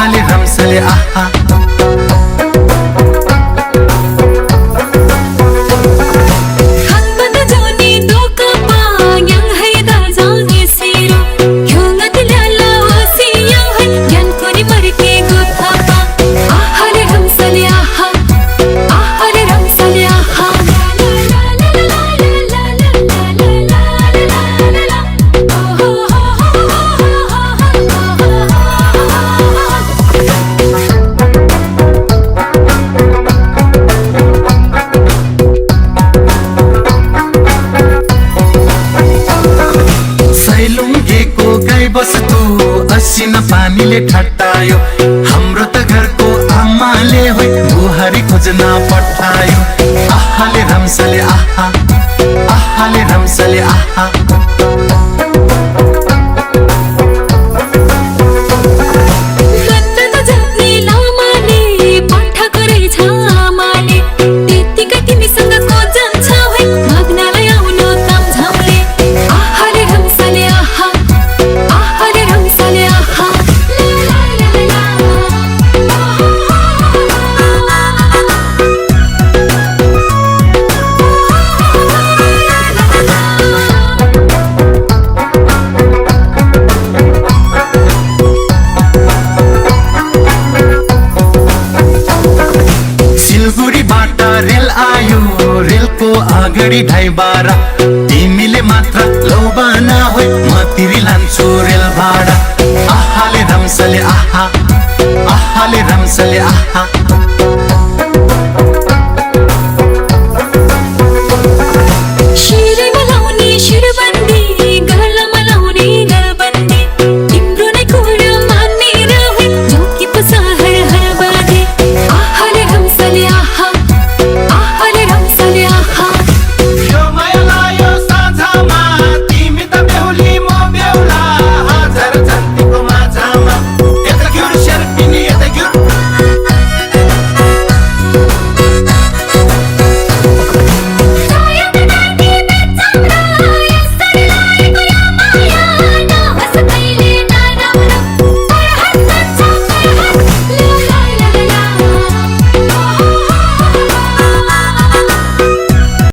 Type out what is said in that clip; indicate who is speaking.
Speaker 1: आहाले रम्सले आहा बस्तु असिना पानीले ठट्टायो हाम्रो त घरको आमाले होइ बुहारी खोज्न पठायो आहाले रम्सले आहा आहाले रम्सले आहा रेल आयो रेलको अगाडि ढाइबारा तिमीले मात्र लौबाना होइ म तिरी लान्छु रेल भाडा आहाले रम्सले आहा आहाले रम्सले आहा